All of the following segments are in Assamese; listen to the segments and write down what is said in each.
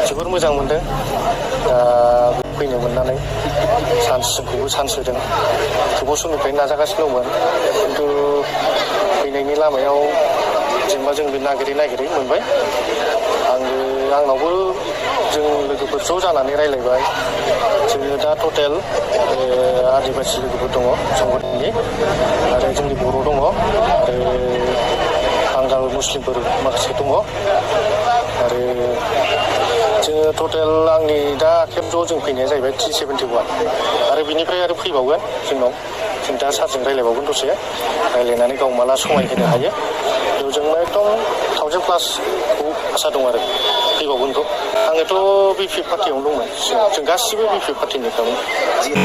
जोबोर मोजां मोनदों फैनो मोननानै जोंखौबो चान्स होदों गोबाव समनिफ्रायनो नाजागासिनो दंमोन खिन्थु फैनायनि लामायाव जेनेबा जों नागिरै मोनबाय आंनावबो जों लोगोफोर ज' जानानै रायलायबाय जोङो दा टटेल आदिबासि लोगोफोर दङ संगठननि आरो जोंनि बर' दङ आरो बांगाल मुस्लिमफोर माखासे दङ आरो जोङो टटेल आंनि दा खेब ज' जों फैनाया जाहैबाय T71 आरो बिनिफ्राय आरो फैबावगोन जोंनाव जों दा सारजों रायलायबावगोन दसे रायलायनानै गाव माला समाय होनो हायो बेयाव जों एकदम 1000+ आसा दं आरो फैबावगोनखौ आङोथ' BP पार्टियावनो दंमोन जों गासिबो BP पार्टिनिफ्रायनो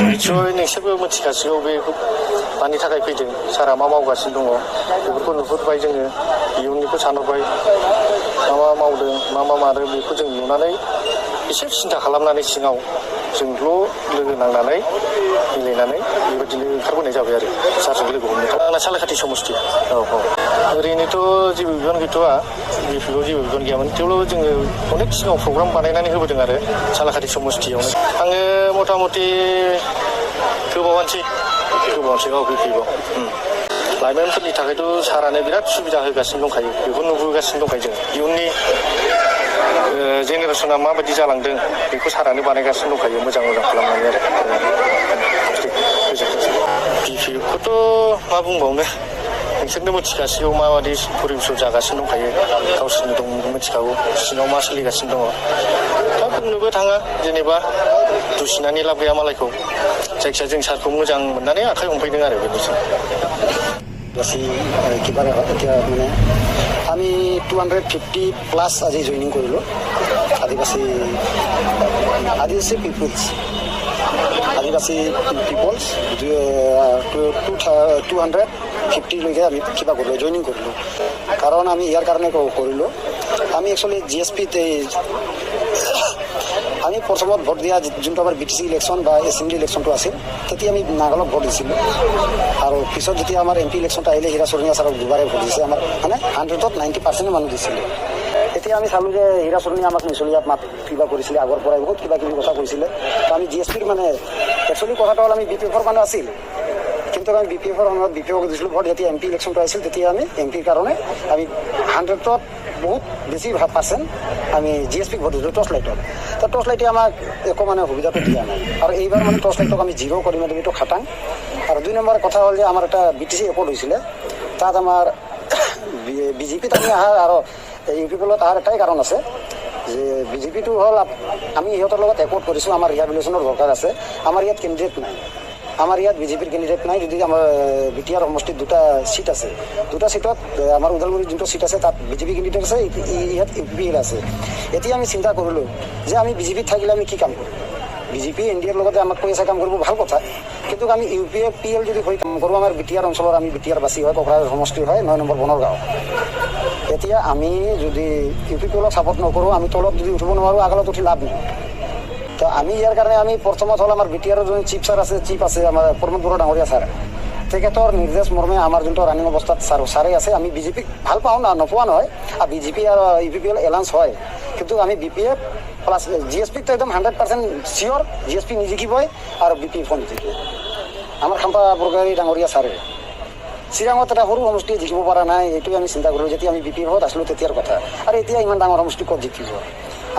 निस्सय नोंसोरबो मिथिगासिगौ बे मानि थाखाय फैदों सारा मा मावगासिनो दङ बेफोरखौ नुहुरबाय जोङो इयुननिखौ सानहरबाय मा मावदों मा मादों बेखौ जों नुनानै एसे सिन्था खालामनानै सिङाव जोंल' लोगो नांनानै मिलायनानै बेबायदिनो ओंखारबोनाय जाबाय आरो सारजों लोगो हमनो थाखाय आंना सालाकाथि समस्ति ओरैनोथ' जेबो बिबान गैथ'वा बिपिआव जेबो बिबान गैयामोन थेवब्लाबो जोङो अनेक सिगाङाव प्रग्राम बानायनानै होबोदों आरो सालाकाथि समस्तियावनो आङो मथा मथि गोबावानोसै बिपिआव लाइमोनफोरनि थाखायथ' सारानो बिराद सुबिदा होगासिनो दंखायो बेखौ नुबोगासिनो दंखायो जों इयुननि जेनेरेसना माबायदि जालांदों बेखौ सारानो बानायगासिनो दंखायो मोजां खालामनानै आरो बिपिखौथ' मा बुंबावनो नोंसोरनो मिथिगासिगौ माबायदि परिबेसआव जागासिनो दंखायो गावसोरनो मिथिखागौ सिङाव मा सोलिगासिनो दङ दा बुंनोबो थाङा जेनेबा दुसिनानै लाब गैया मालायखौ जायखिजाया जों सारखौ मोजां मोननानै आखाइ हमफैदों आरो बेनोसै কিবা এতিয়া মানে আমি 250+ আজি জইনিং কৰিলোঁ আদিবাসী পিপলছ 250লৈকে আমি কিবা কৰিলোঁ জইনিং কৰিলোঁ কাৰণ আমি ইয়াৰ কাৰণে কৰিলোঁ আমি একচুৱেলি GSPত আমি প্ৰথমত ভোট দিয়া যোনটো আমাৰ BTC ইলেকশ্যন বা এছেম্বলি ইলেকশ্যনটো আছিল তেতিয়া আমি নাগালক ভোট দিছিলোঁ আৰু পিছত যেতিয়া আমাৰ MP ইলেকশ্যনটো আহিলে হীৰা চৰণীয়া ছাৰক দুবাৰে ভোট দিছে আমাৰ মানে 100% মানুহ দিছিলে এতিয়া আমি চালোঁ যে হীৰা চৰণীয়া আমাক মিছলীয়াত কিবা কৰিছিলে আগৰ পৰাই বহুত কিবা কিবি কথা কৈছিলে তো আমি GSPৰ মানে একচুৱেলি কথাটো হ'ল আমি BPFৰ মানে আছিল কিন্তু আমি BPFৰ সময়ত BPFক দিছিলোঁ ভোট যেতিয়া MP ইলেকশ্যনটো আহিছিল তেতিয়া আমি MPৰ কাৰণে আমি 100ত বহুত বেছি পাৰ্চেণ্ট আমি GSPক ভোট দিছিলোঁ টৰ্চ লাইটত তো টৰ্চ লাইটে আমাক একো মানে সুবিধাটো দিয়া নাই আৰু এইবাৰ মানে টৰ্চ লাইটক আমি 0 কৰি মানে এইটো খাটাং আৰু 2 নম্বৰ কথা হ'ল যে আমাৰ এটা BTC একৰ্ড হৈছিলে তাত আমাৰ BJPত আমি অহা আৰু UPPলত অহাৰ এটাই কাৰণ আছে যে BJPটো হ'ল আমি সিহঁতৰ লগত একৰ্ড কৰিছোঁ আমাৰ ৰিহেবিলিটেশ্যনৰ দৰকাৰ আছে আমাৰ ইয়াত কেণ্ডিডেট নাই আমাৰ ইয়াত BJPৰ কেণ্ডিডেট নাই যদি আমাৰ BTR সমষ্টিত 2টা সিট আছে 2টা সিটত আমাৰ ওদালগুৰিত যোনটো সিট আছে তাত BJP কেণ্ডিডেট আছে ইয়াত UPPৰ আছে এতিয়া আমি চিন্তা কৰিলোঁ যে আমি BJPত থাকিলে আমি কি কাম কৰিম BJP NDAৰ লগতে আমাক কৈ আছে কাম কৰিব ভাল কথা কিন্তু আমি UPPL যদি হৈ কাম কৰোঁ আমাৰ BTR অঞ্চলৰ আমি BTR বাসী হয় কোকৰাঝাৰ সমষ্টি হয় 9 নম্বৰ বনৰগাঁও এতিয়া আমি যদি UPPLক ছাপোৰ্ট নকৰোঁ আমি তলত যদি উঠিব নোৱাৰোঁ আগলত উঠি লাভ নাই তো আমি ইয়াৰ কাৰণে আমি প্ৰথমত হ'ল আমাৰ BTR যোন চিফ আছে আমাৰ প্ৰমোদ বড়ো ডাঙৰীয়া ছাৰ তেখেতৰ নিৰ্দেশ মৰ্মে আমাৰ যোনটো ৰানিং অৱস্থাত ছাৰে আছে আমি BJPক ভাল পাওঁ নোপোৱা নহয় আৰু BJP আৰু UPPL এলায়েন্স হয় কিন্তু আমি BPF প্লাছ GSPক তো একদম 100% চিয়'ৰ GSP নিজিকিবই আৰু BPF নিজিকিব আমাৰ খাম্পা বৰগাৰী ডাঙৰীয়া ছাৰে চিৰাঙত এটা সৰু সমষ্টিয়ে জিকিব পৰা নাই এইটোৱে আমি চিন্তা কৰিলোঁ যেতিয়া আমি BPFত আছিলোঁ তেতিয়াৰ কথা আৰু এতিয়া ইমান ডাঙৰ সমষ্টি ক'ত জিকিব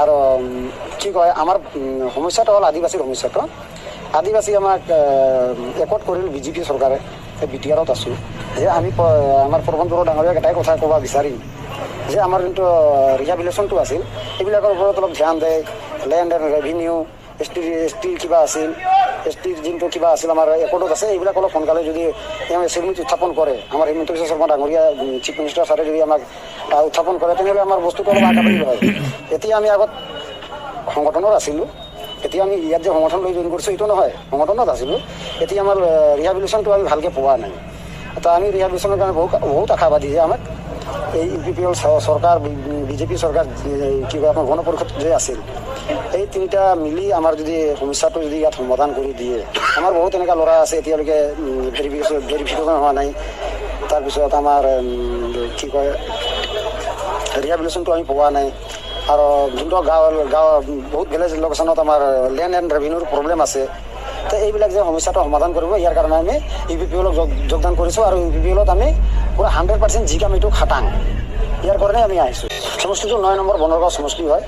আৰু কি কয় আমাৰ সমস্যাটো হ'ল আদিবাসীৰ সমস্যাটো আদিবাসী আমাক একৰ্ড কৰিল BJP চৰকাৰে BTRত আছোঁ যে আমি আমাৰ প্ৰবন্ধ ডাঙৰীয়াক এটাই কথা ক'ব বিচাৰিম যে আমাৰ যোনটো ৰিহেবিলিটেশ্যনটো আছিল এইবিলাকৰ ওপৰত অলপ ধ্যান দিয়ে লেণ্ড এণ্ড ৰেভিনিউ এছটিৰ কিবা আছিল এছটিৰ যোনটো কিবা আছিল আমাৰ একৰ্ডত আছে এইবিলাক অলপ সোনকালে যদি তেওঁ এছেম্বলিত উত্থাপন কৰে আমাৰ হিমন্ত বিশ্ব শৰ্মা ডাঙৰীয়া চিফ মিনিষ্টাৰ ছাৰে যদি আমাক উত্থাপন কৰে তেনেহ'লে আমাৰ বস্তুটো অলপ আগবাঢ়িব হয় এতিয়া আমি আগত সংগঠনত আছিলোঁ এতিয়া আমি ইয়াত যে সংগঠন লৈ জইন কৰিছোঁ এইটো নহয় সংগঠনত আছিলোঁ এতিয়া আমাৰ ৰিহেবিলিটেশ্যনটো আমি ভালকৈ পোৱা নাই তো আমি ৰিহেবিলিটেশ্যনৰ কাৰণে বহুত আশাবাদী যে আমাক এই UPPL চৰকাৰ BJP চৰকাৰ কি কয় আপোনাৰ গণ পৰিষদ যে আছিল এই তিনিটা মিলি আমাৰ যদি সমস্যাটো যদি ইয়াত সমাধান কৰি দিয়ে আমাৰ বহুত এনেকুৱা ল'ৰা আছে এতিয়ালৈকে ভেৰিফিকেশ্যন হোৱা নাই তাৰপিছত আমাৰ কি কয় ৰিহেবিলিটেশ্যনটো আমি পোৱা নাই আৰু যোনটো গাঁও বহুত ভিলেজ লোকেশ্যনত আমাৰ লেণ্ড এণ্ড ৰেভিনিউৰ প্ৰব্লেম আছে। তো এইবিলাক যে সমস্যাটো সমাধান কৰিব, ইয়াৰ কাৰণে আমি UPPLক যোগদান কৰিছোঁ আৰু UPPLত আমি পুৰা 100% যি কাম এইটো খাটাং। ইয়াৰ কাৰণে আমি আহিছোঁ। সমষ্টিটো 9 নম্বৰ বনৰগাঁও সমষ্টি হয়।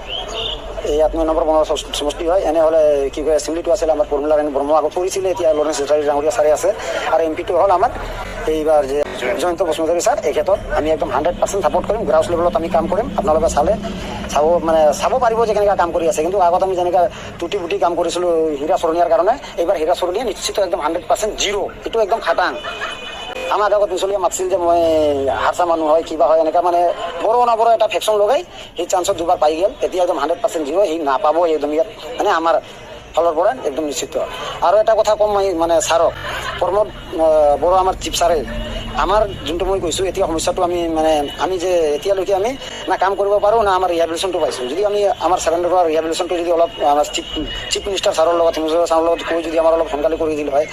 এই 8 নম্বৰ বনৰ সমষ্টি হয়। এনেহ'লে কি কয় এছেম্বলিটো আছিল আমাৰ পৰ্মিলাৰাণী ব্ৰহ্ম আগত পৰিছিলে, এতিয়া লৰেন্স লেটাৰী ডাঙৰীয়া ছাৰে আছে। আৰু MP টো হ'ল আমাৰ এইবাৰ যে জয়ন্ত বসুমতাৰী ছাৰ। এই ক্ষেত্ৰত আমি একদম 100% ছাপোৰ্ট কৰিম। গ্ৰাউণ্ড লেভেলত আমি কাম কৰিম। আপোনালোকে চাব পাৰিব যে কেনেকুৱা কাম কৰি আছে। কিন্তু আগত আমি যেনেকৈ টুটি ফুটি কাম কৰিছিলোঁ হীৰা চৰণীয়াৰ কাৰণে, এইবাৰ হীৰা চৰণীয়া নিশ্চিত একদম 100% জিৰ'। এইটো একদম খাটাং। আমাক আগত মিছলীয়া মাতিছিল যে মই হাৰচা মানুহ হয়, কিবা হয়, এনেকুৱা মানে বড়ো নবড়ো এটা ফেকশ্যন লগাই সেই চান্সত দুবাৰ পাই গ'ল। এতিয়া একদম 100% জিৰ'। সি নাপাব একদম ইয়াত, মানে আমাৰ ফালৰ পৰা একদম নিশ্চিত। আৰু এটা কথা ক'ম মই মানে ছাৰক, প্ৰমোদ বড়ো আমাৰ চিফ ছাৰে, আমাৰ যোনটো মই কৈছোঁ এতিয়া সমস্যাটো আমি যে এতিয়ালৈকে আমি না কাম কৰিব পাৰোঁ না আমাৰ ৰিহেবিলিটেশ্যনটো পাইছোঁ। যদি আমি আমাৰ 7 পৰা ৰিহেবিলিটেশ্যনটো যদি অলপ আমাৰ চিফ মিনিষ্টাৰ ছাৰৰ লগত, হিমন্ত ছাৰৰ লগত কৈ যদি আমাৰ অলপ সোনকালে কৰি দিলে হয়।